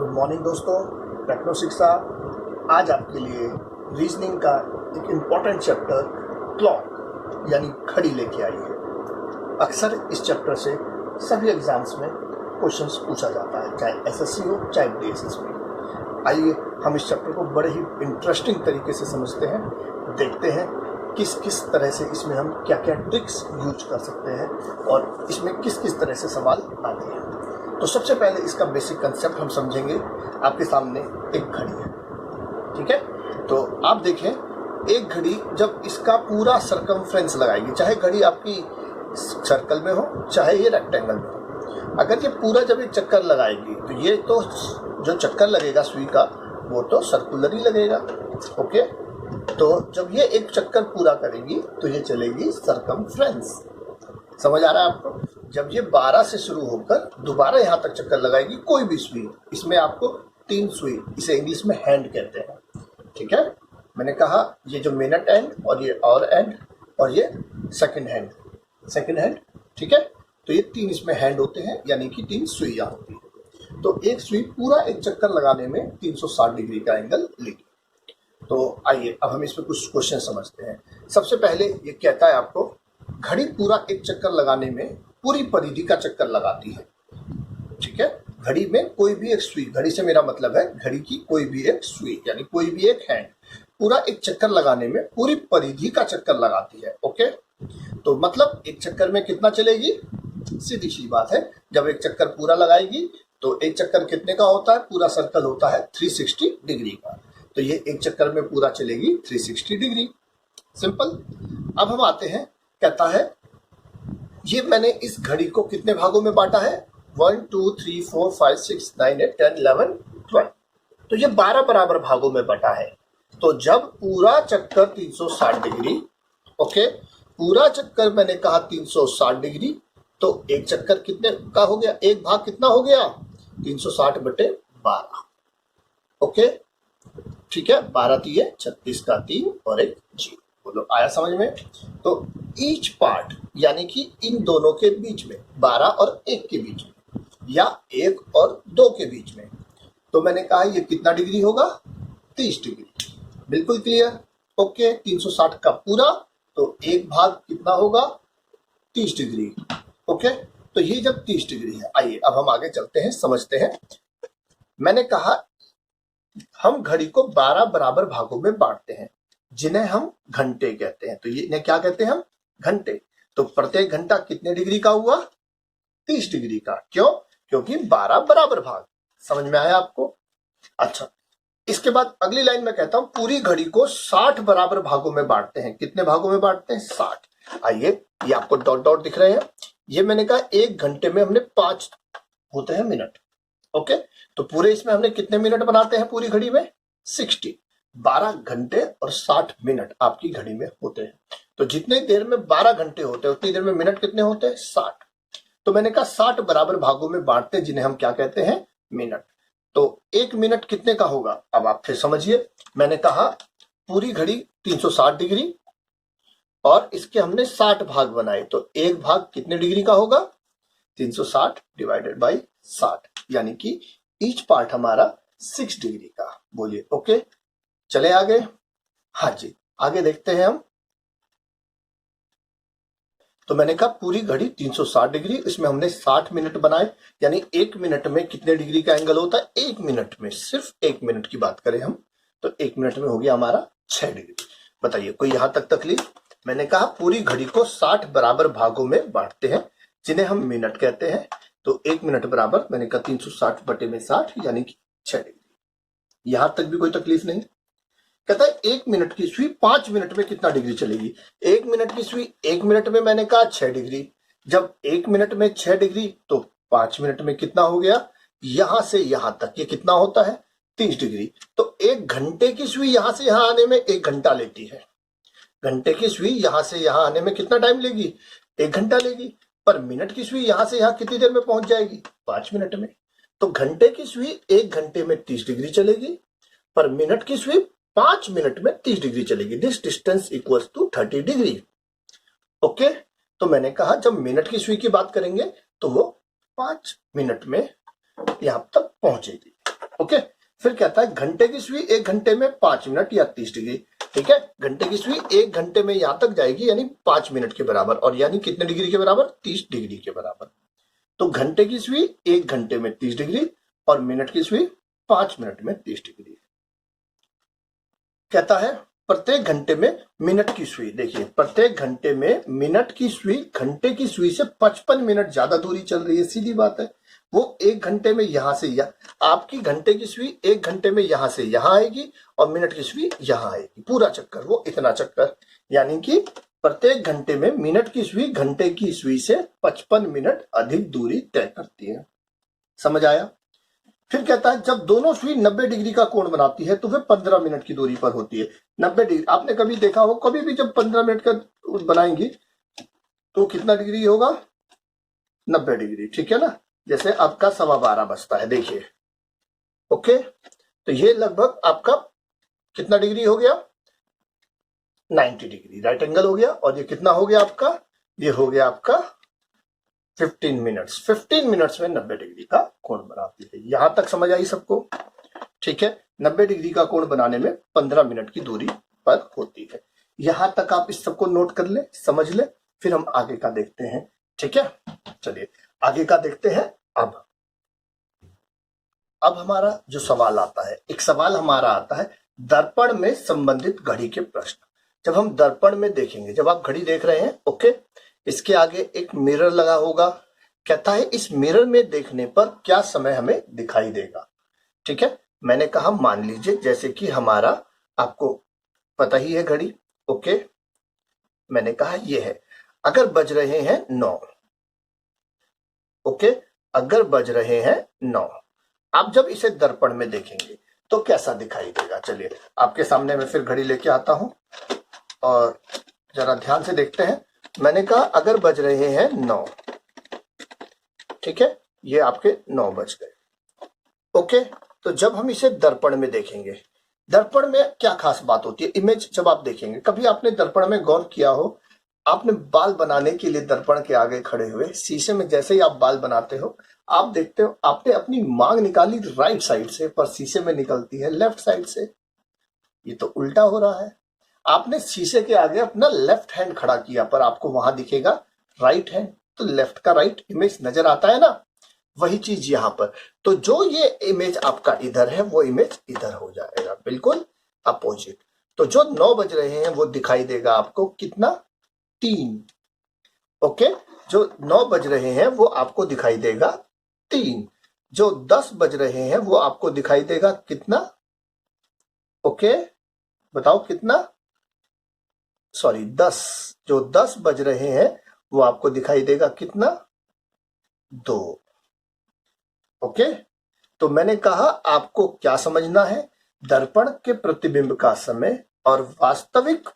Good morning दोस्तों। Techno शिक्षा आज आपके लिए रीजनिंग का एक इम्पॉर्टेंट चैप्टर क्लॉक यानी घड़ी लेके आई है। अक्सर इस चैप्टर से सभी एग्जाम्स में क्वेश्चंस पूछा जाता है, चाहे एसएससी हो चाहे डीएसएस में। आइए हम इस चैप्टर को बड़े ही इंटरेस्टिंग तरीके से समझते हैं, देखते हैं किस किस तरह से इसमें हम क्या क्या ट्रिक्स यूज कर सकते हैं और इसमें किस किस तरह से सवाल आते हैं। तो सबसे पहले इसका बेसिक कंसेप्ट हम समझेंगे। आपके सामने एक घड़ी है, ठीक है। तो आप देखें, एक घड़ी जब इसका पूरा सरकमफ्रेंस लगाएगी, चाहे घड़ी आपकी सर्कल में हो चाहे ये रेक्टेंगल में हो, अगर ये पूरा जब एक चक्कर लगाएगी तो ये तो जो चक्कर लगेगा सुई का वो तो सर्कुलर ही लगेगा, ओके। तो जब ये एक चक्कर पूरा करेगी तो ये चलेगी सरकमफ्रेंस। समझ आ रहा है आपको? जब ये 12 से शुरू होकर दोबारा यहाँ तक चक्कर लगाएगी कोई भी सुई, इसमें आपको 3 सुई, इसे इंग्लिश में हैंड कहते हैं, ठीक है। मैंने कहा ये जो मिनट एंड और ये और एंड और ये सेकंड हैंड, ठीक है। तो ये 3 इसमें हैंड होते हैं, यानी कि 3 सुइयां होती है। तो एक सुई पूरा एक चक्कर लगाने में 360 डिग्री का एंगल लेगी। तो आइए अब हम इसमें कुछ क्वेश्चन समझते हैं। सबसे पहले ये कहता है आपको घड़ी पूरा एक चक्कर लगाने में पूरी परिधि का चक्कर लगाती है, ठीक है। घड़ी में कोई भी एक सुई, घड़ी से मेरा मतलब है घड़ी की कोई भी एक सुई यानी कोई भी एक हैंड पूरा एक चक्कर लगाने में पूरी परिधि का चक्कर लगाती है, ओके। तो मतलब एक चक्कर में कितना चलेगी? सीधी सी बात है, जब एक चक्कर पूरा लगाएगी तो एक चक्कर कितने का होता है? पूरा सर्कल होता है 360 डिग्री का। तो ये एक चक्कर में पूरा चलेगी 360 डिग्री, सिंपल। अब हम आते हैं, कहता है ये मैंने इस घड़ी को कितने भागों में बांटा है? 1 2 3 4 5 6 9 8 10 11 12। तो ये 12 बराबर भागों में बटा है। तो जब पूरा चक्कर 360 डिग्री, ओके, पूरा चक्कर मैंने कहा 360 डिग्री, तो एक चक्कर कितने का हो गया? एक भाग कितना हो गया? 360/12, ओके, ठीक है। 12 3 36 का 3 और एक 0। बोलो आया समझ में? तो ईच पार्ट यानी कि इन दोनों के बीच में, 12 और 1 के बीच में या 1 और 2 के बीच में, तो मैंने कहा ये कितना डिग्री होगा? 30 डिग्री। बिल्कुल क्लियर, ओके। 360 का पूरा, तो एक भाग कितना होगा? 30 डिग्री, ओके। तो ये जब 30 डिग्री है, आइए अब हम आगे चलते हैं, समझते हैं। मैंने कहा हम घड़ी को 12 बराबर भागों में बांटते हैं जिन्हें हम घंटे कहते हैं। तो ये इन्हें क्या कहते हैं? हम घंटे। तो प्रत्येक घंटा कितने डिग्री का हुआ? 30 डिग्री का। क्यों? क्योंकि 12 बराबर भाग। समझ में आया आपको? अच्छा, इसके बाद अगली लाइन में कहता हूं पूरी घड़ी को 60 बराबर भागों में बांटते हैं। कितने भागों में बांटते हैं? 60। आइए, ये आपको डॉट डॉट दिख रहे हैं। ये मैंने कहा एक घंटे में हमने 5 होते हैं मिनट, ओके। तो पूरे इसमें हमने कितने मिनट बनाते हैं पूरी घड़ी में? 60। 12 घंटे और 60 मिनट आपकी घड़ी में होते हैं। तो जितनी देर में 12 घंटे होते हैं उतनी देर में मिनट कितने होते हैं? 60। तो मैंने कहा 60 बराबर भागों में बांटते हैं जिन्हें हम क्या कहते हैं? मिनट। तो एक मिनट कितने का होगा? अब आप फिर समझिए, मैंने कहा पूरी घड़ी 360 डिग्री और इसके हमने 60 भाग बनाए, तो एक भाग कितने डिग्री का होगा? 360 डिवाइडेड बाई 60, यानी कि ईच पार्ट हमारा 6 डिग्री का। बोलिए ओके, चले आगे। हाँ जी, आगे देखते हैं हम। तो मैंने कहा पूरी घड़ी 360 डिग्री, इसमें हमने 60 मिनट बनाए, यानी एक मिनट में कितने डिग्री का एंगल होता है? एक मिनट में, सिर्फ एक मिनट की बात करें हम, तो एक मिनट में हो गया हमारा 6 डिग्री। बताइए कोई यहां तक तकलीफ? मैंने कहा पूरी घड़ी को 60 बराबर भागों में बांटते हैं जिन्हें हम मिनट कहते हैं। तो एक मिनट बराबर मैंने कहा 360 बटे में 60, यानी कि 6 डिग्री। यहां तक भी कोई तकलीफ नहीं? कहता है एक मिनट की सुई 5 मिनट में कितना डिग्री चलेगी? एक मिनट की सुई 1 मिनट में मैंने कहा 6 डिग्री। जब 1 मिनट में 6 डिग्री तो 5 मिनट में कितना हो गया? यहां से यहां तक ये कितना होता है? 30 डिग्री। तो एक घंटे की सुई यहां से यहां आने में 1 घंटा लेती है। घंटे की सुई यहां से यहां आने में कितना टाइम लेगी? 1 घंटा लेगी। पर मिनट की सुई यहां से यहां कितनी देर में पहुंच जाएगी? 5 मिनट में। तो घंटे की सुई 1 घंटे में 30 डिग्री चलेगी, पर मिनट की सुई 5 मिनट में 30 डिग्री चलेगी। This distance equals to 30 degree, okay. तो मैंने कहा जब मिनट की सुई की बात करेंगे तो वो 5 मिनट में यहां तक पहुंचेगी, ओके। ओके। फिर कहता है घंटे की सुई 1 घंटे में 5 मिनट या 30 डिग्री। ठीक है, घंटे की सुई 1 घंटे में यहां तक जाएगी यानी 5 मिनट के बराबर, और यानी कितने डिग्री के बराबर? 30 डिग्री के बराबर। तो घंटे की सुई 1 घंटे में 30 डिग्री और मिनट की सुई 5 मिनट में 30 डिग्री। कहता है प्रत्येक घंटे में मिनट की सुई, देखिए प्रत्येक घंटे में मिनट की सुई घंटे की सुई से 55 मिनट ज्यादा दूरी चल रही है, सीधी बात है। वो 1 घंटे में यहां से आपकी घंटे की सुई 1 घंटे में यहां से यहां आएगी और मिनट की सुई यहां आएगी, पूरा चक्कर वो इतना चक्कर, यानी कि प्रत्येक घंटे में मिनट की सुई घंटे की सुई से 55 मिनट अधिक दूरी तय करती है। समझ आया? फिर कहता है जब दोनों सुई 90 डिग्री का कोण बनाती है तो वे 15 मिनट की दूरी पर होती है। 90 डिग्री आपने कभी देखा हो, कभी भी जब 15 मिनट का बनाएंगी तो कितना डिग्री होगा? 90 डिग्री, ठीक है ना। जैसे आपका 12:15 बजता है, देखिए ओके, तो ये लगभग आपका कितना डिग्री हो गया? 90 डिग्री, राइट एंगल हो गया। और ये कितना हो गया आपका? ये हो गया आपका 15 मिनट्स। 15 मिनट्स में 90 डिग्री का कोण बनाती है। यहां तक समझ आई सबको? ठीक है, 90 डिग्री का कोण बनाने में 15 मिनट की दूरी पर होती है। यहां तक आप इस सबको नोट कर ले, समझ ले, फिर हम आगे का देखते हैं। ठीक है, चलिए आगे का देखते हैं। अब हमारा जो सवाल आता है, एक सवाल हमारा आता है दर्पण में संबंधित घड़ी के प्रश्न। जब हम दर्पण में देखेंगे, जब आप घड़ी देख रहे हैं, ओके, इसके आगे एक मिरर लगा होगा। कहता है इस मिरर में देखने पर क्या समय हमें दिखाई देगा। ठीक है, मैंने कहा मान लीजिए जैसे कि हमारा, आपको पता ही है घड़ी, ओके, मैंने कहा ये है, अगर बज रहे हैं 9, ओके, अगर बज रहे हैं 9, आप जब इसे दर्पण में देखेंगे तो कैसा दिखाई देगा। चलिए आपके सामने मैं फिर घड़ी लेके आता हूं और जरा ध्यान से देखते हैं। मैंने कहा अगर बज रहे हैं 9, ठीक है, ये आपके 9 बज गए, ओके। तो जब हम इसे दर्पण में देखेंगे, दर्पण में क्या खास बात होती है, इमेज जब आप देखेंगे, कभी आपने दर्पण में गौर किया हो, आपने बाल बनाने के लिए दर्पण के आगे खड़े हुए शीशे में जैसे ही आप बाल बनाते हो, आप देखते हो आपने अपनी मांग निकाली राइट साइड से, पर शीशे में निकलती है लेफ्ट साइड से। ये तो उल्टा हो रहा है। आपने शीशे के आगे अपना लेफ्ट हैंड खड़ा किया, पर आपको वहां दिखेगा राइट हैंड, तो लेफ्ट का राइट इमेज नजर आता है ना। वही चीज यहां पर, तो जो ये इमेज आपका इधर है वो इमेज इधर हो जाएगा, बिल्कुल अपोजिट। तो जो 9 बज रहे हैं वो दिखाई देगा आपको कितना? 3, ओके। जो 9 बज रहे हैं वो आपको दिखाई देगा 3। जो 10 बज रहे हैं वो आपको दिखाई देगा कितना? ओके, बताओ कितना? सॉरी 10। जो 10 बज रहे हैं वो आपको दिखाई देगा कितना? 2, ओके। तो मैंने कहा आपको क्या समझना है, दर्पण के प्रतिबिंब का समय और वास्तविक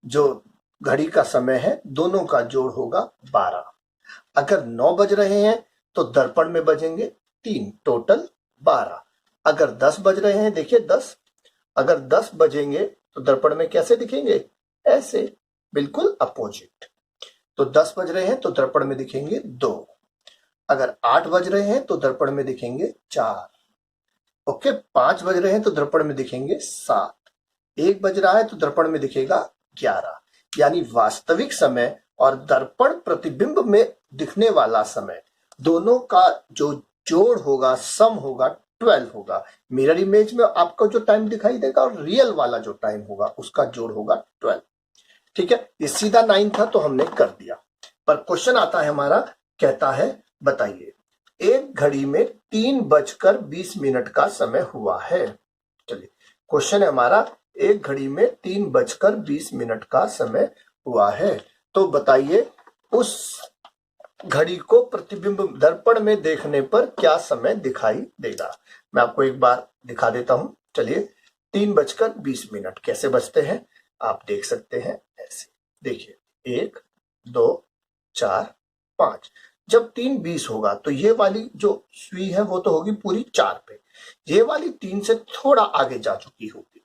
जो घड़ी का समय है, दोनों का जोड़ होगा 12। अगर 9 बज रहे हैं तो दर्पण में बजेंगे 3, टोटल 12। अगर 10 बज रहे हैं, देखिए 10, अगर 10 बजेंगे तो दर्पण में कैसे दिखेंगे? ऐसे, बिल्कुल अपोजिट। तो 10 बज रहे हैं तो दर्पण में दिखेंगे 2। अगर 8 बज रहे हैं तो दर्पण में दिखेंगे 4, ओके। 5 बज रहे हैं तो दर्पण में दिखेंगे 7। 1 बज रहा है तो दर्पण में दिखेगा 11। यानी वास्तविक समय और दर्पण प्रतिबिंब में दिखने वाला समय, दोनों का जो जोड़ होगा, सम होगा, 12 होगा। मिरर इमेज में आपको जो टाइम दिखाई देगा और रियल वाला जो टाइम होगा उसका जोड़ होगा 12। ठीक है, ये सीधा 9 था तो हमने कर दिया। पर क्वेश्चन आता है हमारा, कहता है बताइए एक घड़ी में 3:20 का समय हुआ है। चलिए क्वेश्चन है हमारा, एक घड़ी में 3:20 का समय हुआ है, तो बताइए उस घड़ी को प्रतिबिंब दर्पण में देखने पर क्या समय दिखाई देगा। मैं आपको एक बार दिखा देता हूं। चलिए 3:20 कैसे बजते हैं आप देख सकते हैं, ऐसे देखिए 1, 2, 4, 5। जब 3:20 होगा तो ये वाली जो सुई है वो तो होगी पूरी 4 पे, ये वाली 3 से थोड़ा आगे जा चुकी होगी,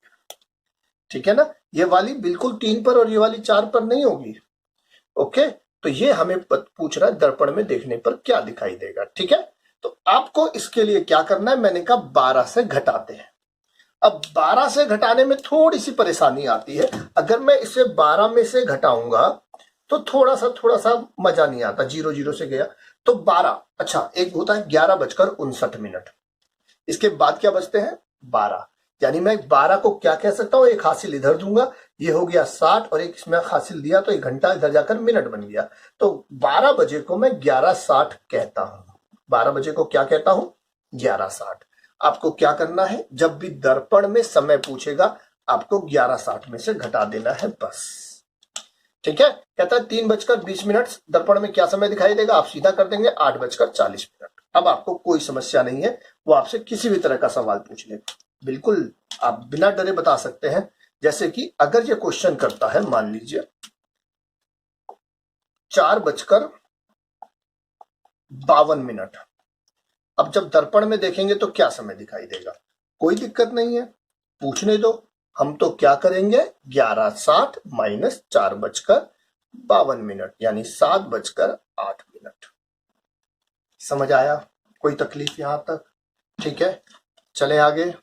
ठीक है ना। ये वाली बिल्कुल 3 पर और ये वाली 4 पर नहीं होगी, ओके। तो ये हमें पूछ रहा है दर्पण में देखने पर क्या दिखाई देगा, ठीक है। तो आपको इसके लिए क्या करना है, मैंने कहा 12 से घटाते हैं। अब 12 से घटाने में थोड़ी सी परेशानी आती है। अगर मैं इसे 12 में से घटाऊंगा तो थोड़ा सा मजा नहीं आता, 0 0 से गया तो 12। अच्छा, एक होता है 11:59। इसके बाद क्या बचते हैं 12, यानी मैं 12 को क्या कह सकता हूं, एक हासिल इधर दूंगा, ये हो गया 60 और एक इसमें हासिल दिया तो 1 घंटा इधर जाकर मिनट बन गया। तो 12 बजे को मैं 11:60 कहता हूं। 12 बजे को क्या कहता हूं, 11:60। आपको क्या करना है, जब भी दर्पण में समय पूछेगा आपको 11:60 में से घटा देना है, बस। ठीक है, कहता है 3:20 दर्पण में क्या समय दिखाई देगा, आप सीधा कर देंगे 8:40। अब आपको कोई समस्या नहीं है, वो आपसे किसी भी तरह का सवाल पूछ ले, बिल्कुल आप बिना डरे बता सकते हैं। जैसे कि अगर ये क्वेश्चन करता है, मान लीजिए 4:52। अब जब दर्पण में देखेंगे तो क्या समय दिखाई देगा, कोई दिक्कत नहीं है, पूछने दो। हम तो क्या करेंगे, 11:60 माइनस 4:52 यानी 7:08। समझ आया, कोई तकलीफ यहां तक? ठीक है, चले आगे।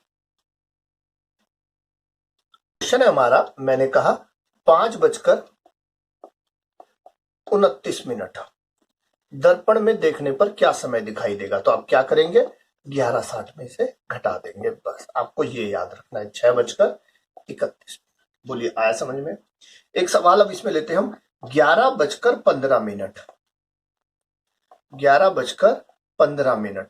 क्वेश्चन है हमारा, मैंने कहा 5:29 दर्पण में देखने पर क्या समय दिखाई देगा। तो आप क्या करेंगे, 11:60 में से घटा देंगे, बस। आपको ये याद रखना है, 6:31। बोलिए, आया समझ में? एक सवाल अब इसमें लेते हैं हम, 11:15। 11:15।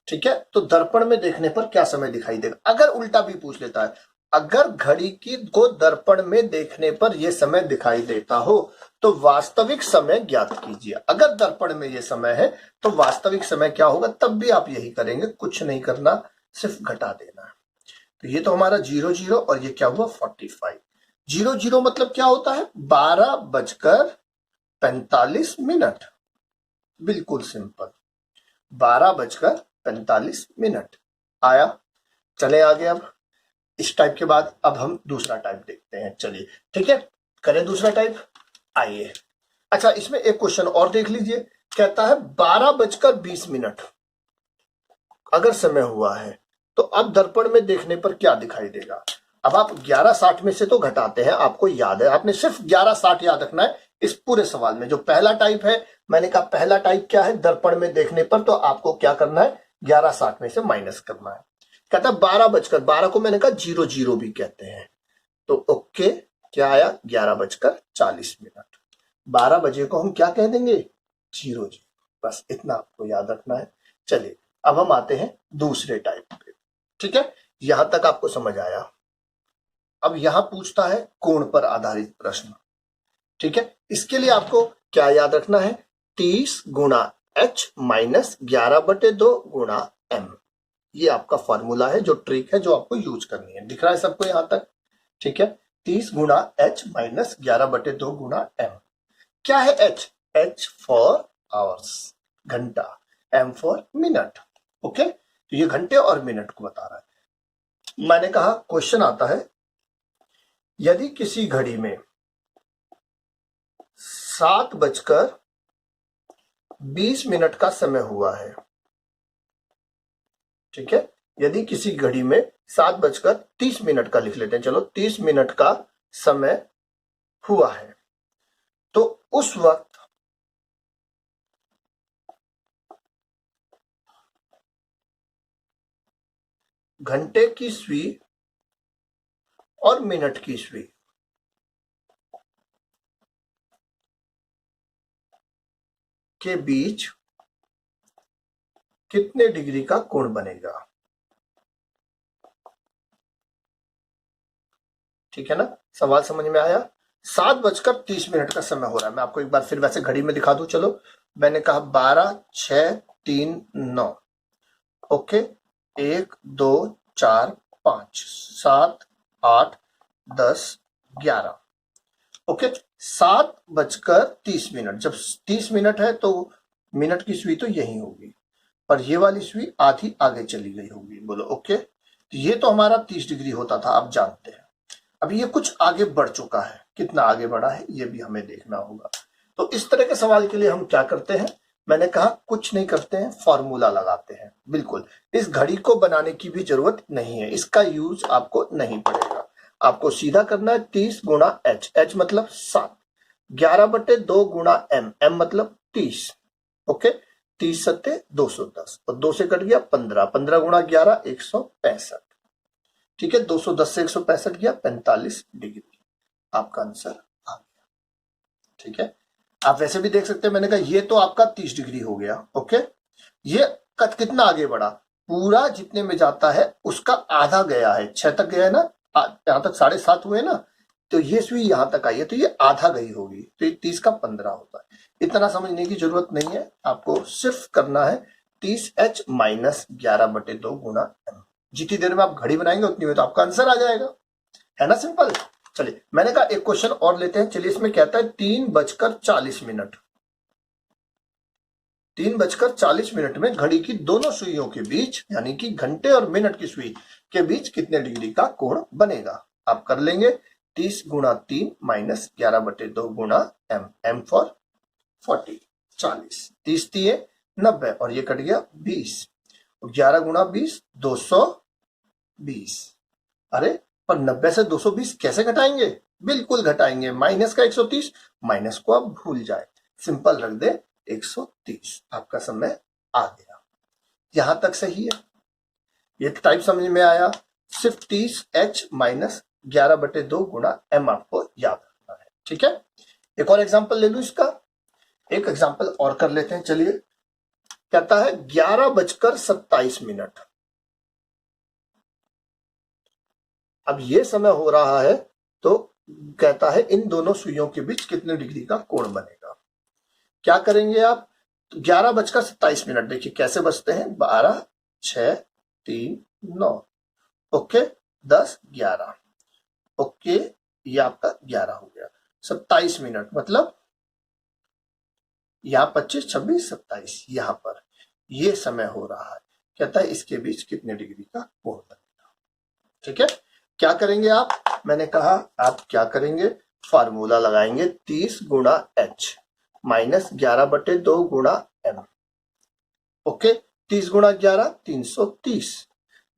ठीक है, तो दर्पण में देखने पर क्या समय दिखाई देगा। अगर उल्टा भी पूछ लेता है, अगर घड़ी की को दर्पण में देखने पर यह समय दिखाई देता हो तो वास्तविक समय ज्ञात कीजिए। अगर दर्पण में यह समय है तो वास्तविक समय क्या होगा, तब भी आप यही करेंगे, कुछ नहीं करना, सिर्फ घटा देना है। तो ये तो हमारा 0 0 और ये क्या हुआ 45। 0 0 मतलब क्या होता है, 12:45। बिल्कुल सिंपल, 12:45 आया। चले आगे। अब इस टाइप के बाद अब हम दूसरा टाइप देखते हैं, चलिए ठीक है, करें दूसरा टाइप, आइए। अच्छा, इसमें एक क्वेश्चन और देख लीजिए, कहता है 12:20 अगर समय हुआ है तो अब दर्पण में देखने पर क्या दिखाई देगा। अब आप 11:60 में से तो घटाते हैं, आपको याद है, आपने सिर्फ 11:60 याद रखना है इस पूरे सवाल में। जो पहला टाइप है, मैंने कहा पहला टाइप क्या है, दर्पण में देखने पर, तो आपको क्या करना है, 11:60 में से माइनस करना है। कहता 12 को मैंने कहा 0 0 भी कहते हैं, तो ओके, क्या आया 11:40। 12 बजे को हम क्या कह देंगे, 0 0, बस इतना आपको याद रखना है। चलिए अब हम आते हैं दूसरे टाइप पे। ठीक है, यहां तक आपको समझ आया। अब यहां पूछता है कोण पर आधारित प्रश्न। ठीक है, इसके लिए आपको क्या याद रखना है, 30 गुणा h माइनस 11/2 गुणा m। ये आपका फॉर्मूला है, जो ट्रिक है, जो आपको यूज करनी है। दिख रहा है सबको यहां तक? ठीक है, 30 गुणा h माइनस 11/2 गुणा m। क्या है h? h फॉर आवर्स, घंटा, m फॉर मिनट। ओके, तो ये घंटे और मिनट को बता रहा है। मैंने कहा क्वेश्चन आता है, यदि किसी घड़ी में 7:20 का समय हुआ है, ठीक है, यदि किसी घड़ी में 7:30 का लिख लेते हैं, चलो 30 मिनट का समय हुआ है, तो उस वक्त घंटे की सुई और मिनट की सुई के बीच कितने डिग्री का कोण बनेगा। ठीक है ना, सवाल समझ में आया? 7:30 का समय हो रहा है। मैं आपको एक बार फिर वैसे घड़ी में दिखा दूं, चलो। मैंने कहा 12 6 3 9, ओके, 1 2 4 5 7 8 10 11, ओके। 7:30, जब 30 मिनट है तो मिनट की सुई तो यही होगी, पर ये वाली सुई आधी आगे चली गई होगी। बोलो ओके। तो ये तो हमारा 30 डिग्री होता था, आप जानते हैं। अभी ये कुछ आगे बढ़ चुका है, कितना आगे बढ़ा है ये भी हमें देखना होगा। तो इस तरह के सवाल के लिए हम क्या करते हैं, मैंने कहा कुछ नहीं करते हैं, फॉर्मूला लगाते हैं। बिल्कुल, इस घड़ी को बनाने की भी जरूरत नहीं है, इसका यूज आपको नहीं पड़ेगा। आपको सीधा करना है 30 गुणा h, h मतलब 7, 11/2 गुणा m, m मतलब 30। ओके, 30 सत्ते 210 और 2 से कट गया 15, 15 गुणा 11 165। ठीक है, 210 से 165 गया 45 डिग्री। आपका आंसर आ गया। ठीक है, आप वैसे भी देख सकते हैं, मैंने कहा ये तो आपका 30 डिग्री हो गया। ओके, ये कट कितना आगे बढ़ा, पूरा जितने में जाता है उसका आधा गया है, 6 तक गया है ना, यहां तक 7.5 हुए ना, तो ये सुई यहां तक आई है, तो ये आधा गई होगी, तो ये 30 का 15 होता है। इतना समझने की जरूरत नहीं है, आपको सिर्फ करना है 30h माइनस 11/2 गुणा m। जितनी देर में आप घड़ी बनाएंगे उतनी में तो आपका आंसर आ जाएगा, है ना, सिंपल। चलिए, मैंने कहा एक क्वेश्चन और लेते हैं। चलिए, इसमें कहता है 3:40 3:40 में घड़ी की दोनों सुइयों के बीच, यानी कि घंटे और मिनट की सुई के बीच कितने डिग्री का कोण बनेगा। आप कर लेंगे 30 गुणा 3 माइनस 11/2 गुणा m, m फॉर 40, 40, 30 दिए 90 और ये कट गया 20, 11 गुणा 20 220। अरे, पर 90 से 220 कैसे घटाएंगे, बिल्कुल घटाएंगे, माइनस का 130, माइनस को आप भूल जाए, सिंपल रख दे 130। आपका समय आ गया, यहां तक सही है, ये टाइप समझ में आया। सिर्फ 30h माइनस 11/2 गुणा m आपको याद रखना है। ठीक है, एक और एग्जांपल ले लू इसका, एक एग्जांपल और कर लेते हैं। चलिए, कहता है 11:27। अब ये समय हो रहा है, तो कहता है इन दोनों सुइयों के बीच कितने डिग्री का कोण बनेगा। क्या करेंगे आप, 11:27, देखिए कैसे बचते हैं, 12 6 3 9, ओके, 10 11, ओके, ये आपका 11 हो गया। 27 मिनट मतलब यहाँ 25 26 27, यहां पर ये समय हो रहा है, कहता है इसके बीच कितने डिग्री का कोण बनेगा। ठीक है, क्या करेंगे आप, मैंने कहा आप क्या करेंगे, फार्मूला लगाएंगे 30 गुणा h माइनस 11/2 गुणा m। ओके, 30 गुणा 11 330,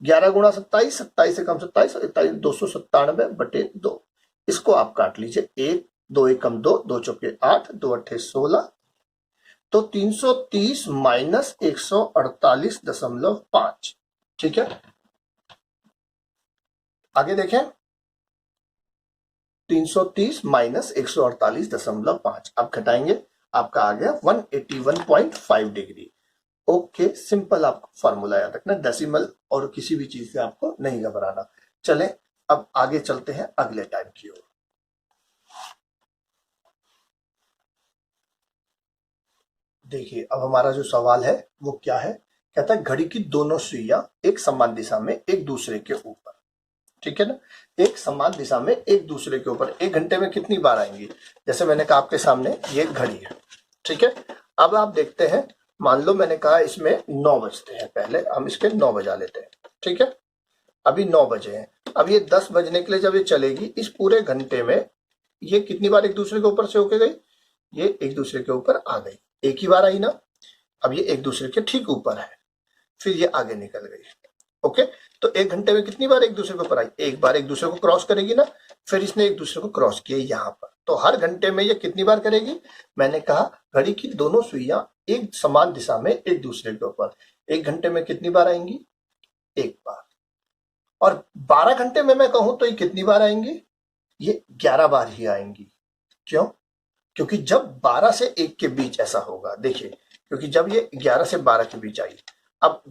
11 गुणा 27, 27 से कम 27, 27 297/2। इसको आप काट लीजिए, 1 2 1 कम 2, 2 चौके 8, 2 अट्ठे 16, तो 330 माइनस 148.5। ठीक है, आगे देखें, 330 माइनस 148.5 आप घटाएंगे, आपका आ गया 181.5 डिग्री। ओके, सिंपल आपको फॉर्मूला याद रखना, डेसिमल और किसी भी चीज से आपको नहीं घबराना। चलें, अब आगे चलते हैं अगले टाइप की ओर। देखिए, अब हमारा जो सवाल है वो क्या है, कहता है घड़ी की दोनों सुइयां एक समान दिशा में एक दूसरे के ऊपर। ठीक है ना, एक समान दिशा में एक दूसरे के ऊपर 1 घंटे में कितनी बार आएंगी। जैसे मैंने कहा आपके सामने ये घड़ी है, ठीक है, अब आप देखते हैं, मान लो मैंने कहा इसमें 9 बजते हैं, पहले हम इसके 9 बजा लेते हैं। ठीक है, अभी 9 बजे हैं, अब ये 10 बजने के लिए जब ये चलेगी, इस पूरे घंटे में ये कितनी बार एक दूसरे के ऊपर से होके गई, ये एक दूसरे के ऊपर आ गई, एक ही बार आई ना, अब ये एक दूसरे के ठीक ऊपर है, फिर ये आगे निकल गई। ओके, तो 1 घंटे में कितनी बार एक दूसरे के ऊपर आई, एक बार एक दूसरे को क्रॉस करेगी ना, फिर इसने एक दूसरे को क्रॉस किया यहाँ पर, तो हर घंटे में ये कितनी बार करेगी, मैंने कहा घड़ी की दोनों सुइयां एक समान दिशा में एक दूसरे के ऊपर 1 घंटे में कितनी बार आएंगी, एक बार। और 12 घंटे में मैं कहूं तो ये कितनी बार आएंगी, ये 11 बार ही आएंगी। क्यों, क्योंकि जब 12 से 1 के बीच ऐसा होगा, देखिए, क्योंकि जब ये 11 से 12 के बीच आई, अब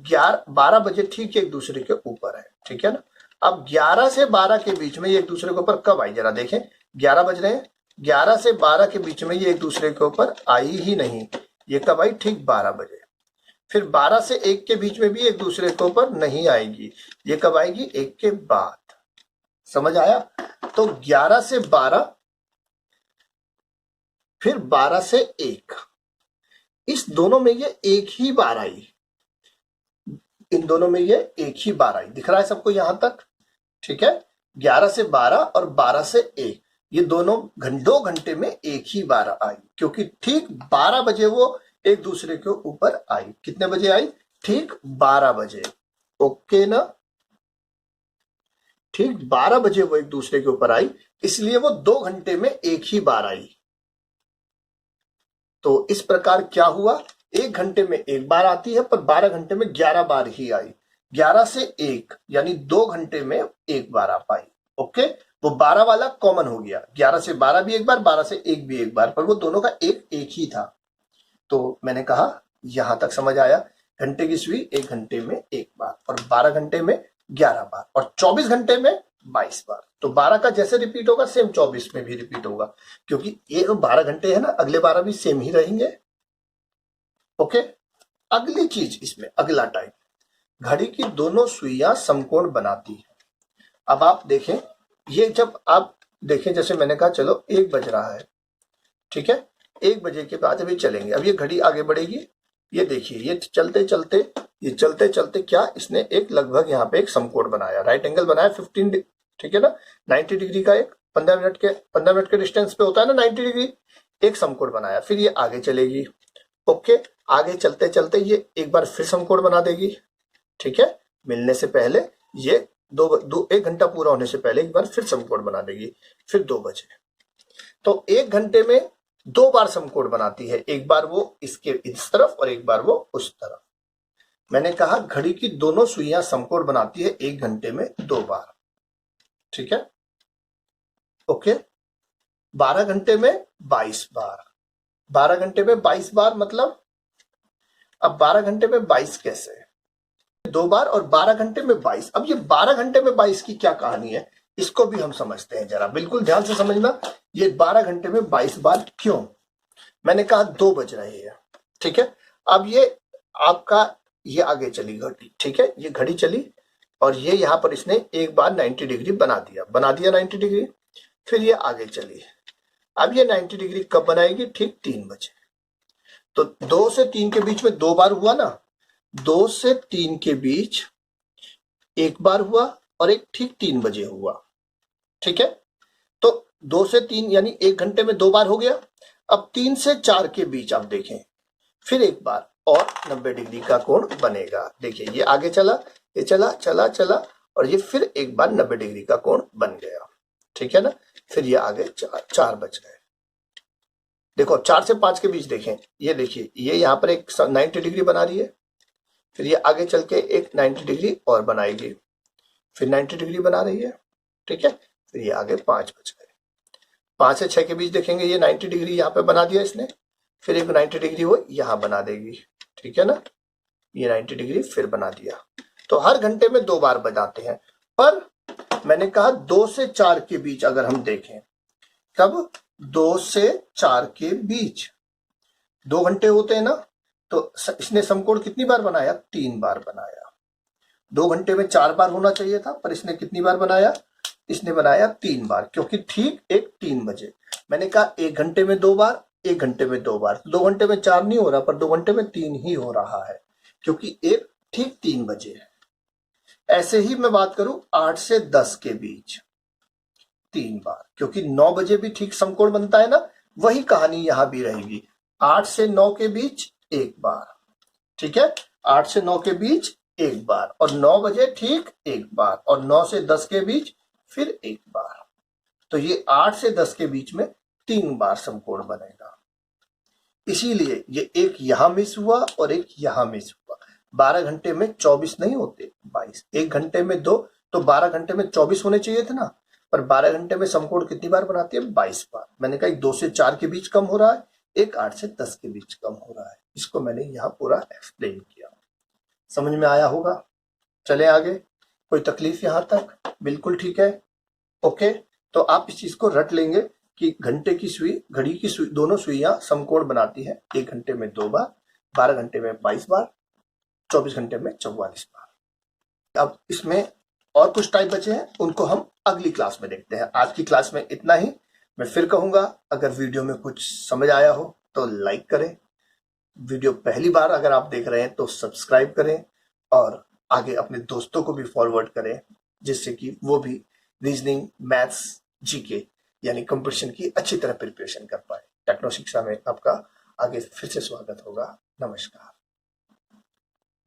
12 बजे ठीक एक दूसरे के ऊपर है, ठीक है ना, अब 11 से 12 के बीच में ये एक दूसरे के ऊपर कब आई, जरा देखें, 11 बज रहे हैं, 11 से 12 के बीच में ये एक दूसरे के ऊपर आई ही नहीं, ये कब आई, ठीक 12 बजे। फिर 12 से 1 के बीच में भी एक दूसरे के ऊपर नहीं आएगी, ये कब आएगी, 1 के बाद। समझ आया, तो 11 से 12, फिर 12 से 1, इस दोनों में ये एक ही बार आई, इन दोनों में ये एक ही बार आई, दिख रहा है सबको यहां तक। ठीक है, 11 से 12 और 12 से 1, ये दोनों 2 घंटे में एक ही बार आई, क्योंकि ठीक 12 बजे वो एक दूसरे के ऊपर आई। कितने बजे आई? ठीक 12 बजे। ओके ना? ठीक 12 बजे वो एक दूसरे के ऊपर आई, इसलिए वो 2 घंटे में एक ही बार आई। तो इस प्रकार क्या हुआ, 1 घंटे में एक बार आती है पर 12 घंटे में 11 बार ही आई। 11 से 1 यानी 2 घंटे में एक बार आ पाई। ओके, वो 12 वाला कॉमन हो गया, 11 से 12 भी एक बार, 12 से 1 भी एक बार, पर वो दोनों का एक एक ही था। तो मैंने कहा यहां तक समझ आया, घंटे की सुई 1 घंटे में एक बार और 12 घंटे में 11 बार और 24 घंटे में 22 बार। तो 12 का जैसे रिपीट होगा सेम 24 में भी रिपीट होगा, क्योंकि ये 12 घंटे है ना, अगले 12 भी सेम ही रहेंगे। ओके, अगली चीज इसमें, अगला टाइप, घड़ी की दोनों सुइयां समकोण बनाती है। अब आप देखें, ये जब आप देखें, जैसे मैंने कहा चलो 1 बज रहा है, ठीक है, 1 बजे के बाद अभी चलेंगे, अब ये घड़ी आगे बढ़ेगी। ये देखिए, ये चलते चलते क्या इसने एक लगभग यहाँ पे एक समकोण बनाया, राइट एंगल बनाया 15, ठीक है ना, 90 डिग्री का, एक 15 मिनट के डिस्टेंस पे होता है ना 90 डिग्री, एक समकोण बनाया। फिर ये आगे चलेगी। ओके, आगे चलते चलते ये एक बार फिर समकोण बना देगी, ठीक है, मिलने से पहले ये 1 घंटा पूरा होने से पहले एक बार फिर समकोण बना देगी। फिर 2 बजे, तो 1 घंटे में 2 बार समकोण बनाती है, एक बार वो इसके इस तरफ और एक बार वो उस तरफ। मैंने कहा घड़ी की दोनों सुइयां समकोण बनाती है 1 घंटे में 2 बार, ठीक है। ओके, 12 घंटे में 22 बार, 12 घंटे में 22 बार मतलब, अब 12 घंटे में 22 कैसे, 2 बार और 12 घंटे में 22। अब ये 12 घंटे में 22 की क्या कहानी है, इसको भी हम समझते हैं, जरा बिल्कुल ध्यान से समझना। ये 12 घंटे में 22 बार क्यों? मैंने कहा 2 बज रहे हैं, ठीक है। अब ये आपका ये आगे चली घड़ी, ठीक है, ये घड़ी चली और ये यहां पर इसने एक बार 90 डिग्री बना दिया 90 डिग्री। फिर ये आगे चली, अब ये 90 डिग्री कब बनाएगी? ठीक 3 बजे। तो 2 से 3 के बीच में 2 बार हुआ ना, 2 से 3 के बीच एक बार हुआ और एक ठीक 3 बजे हुआ, ठीक है। तो 2 से 3 यानी 1 घंटे में 2 बार हो गया। अब 3 से 4 के बीच आप देखें, फिर एक बार और 90 डिग्री का कोण बनेगा। देखिए, ये आगे चला, ये चला चला चला और ये फिर एक बार 90 डिग्री का कोण बन गया, ठीक है ना। फिर ये आगे 4 बज गए। देखो 4 से 5 के बीच देखें, ये देखिए, ये यहाँ पर एक 90 डिग्री बना रही है, फिर ये आगे चल के एक 90 डिग्री और बनाएगी, फिर 90 डिग्री बना रही है, ठीक है। फिर ये आगे 5 बज गए। 5 से 6 के बीच देखेंगे, ये 90 डिग्री यहाँ पे बना दिया इसने, फिर एक 90 डिग्री वो यहाँ बना देगी, ठीक है ना, ये 90 डिग्री फिर बना दिया। तो हर घंटे में 2 बार बजाते हैं। पर मैंने कहा 2 से 4 के बीच अगर हम देखें, कब? 2 से 4 के बीच 2 घंटे होते हैं ना, तो इसने समकोण कितनी बार बनाया? 3 बार बनाया। 2 घंटे में 4 बार होना चाहिए था, पर इसने कितनी बार बनाया? इसने बनाया 3 बार, क्योंकि ठीक एक 3 बजे। मैंने कहा 1 घंटे में 2 बार, 1 घंटे में 2 बार, 2 घंटे में 4 नहीं हो रहा, पर 2 घंटे में 3 ही हो रहा है, क्योंकि एक ठीक 3 बजे है। ऐसे ही मैं बात करूं 8 से 10 के बीच 3 बार, क्योंकि 9 बजे भी ठीक समकोण बनता है ना, वही कहानी यहां भी रहेगी। 8 से 9 के बीच एक बार, ठीक है, 8 से 9 के बीच एक बार और 9 बजे ठीक एक बार और 9 से 10 के बीच फिर एक बार। तो ये 8 से 10 के बीच में 3 बार समकोण बनेगा। इसीलिए ये एक यहां मिस हुआ और एक यहां मिस हुआ। 12 घंटे में 24 नहीं होते, 22। 1 घंटे में 2, तो 12 घंटे में 24 होने चाहिए थे ना, पर 12 घंटे में समकोण कितनी बार बनाती है? 22 बार। मैंने कहा 2 से 4 के बीच कम हो रहा है, एक 8 से 10 के बीच कम हो रहा है। इसको मैंने यहाँ पूरा एक्सप्लेन किया, समझ में आया होगा। चले आगे, कोई तकलीफ यहाँ तक? बिल्कुल ठीक है। ओके, तो आप इस चीज को रट लेंगे कि घंटे की सुई, घड़ी की सुई, दोनों सुइयां समकोण बनाती है 1 घंटे में 2 बार, 12 घंटे में 22 बार, 24 घंटे में 44 बार। अब इसमें और कुछ टाइप बचे हैं, उनको हम अगली क्लास में देखते हैं। आज की क्लास में इतना ही। मैं फिर कहूंगा, अगर वीडियो में कुछ समझ आया हो तो लाइक करें, वीडियो पहली बार अगर आप देख रहे हैं तो सब्सक्राइब करें और आगे अपने दोस्तों को भी फॉरवर्ड करें, जिससे कि वो भी रीजनिंग, मैथ्स, जीके यानी कंपटीशन की अच्छी तरह प्रिपरेशन कर पाए। टेक्नो शिक्षा में आपका आगे फिर से स्वागत होगा। नमस्कार।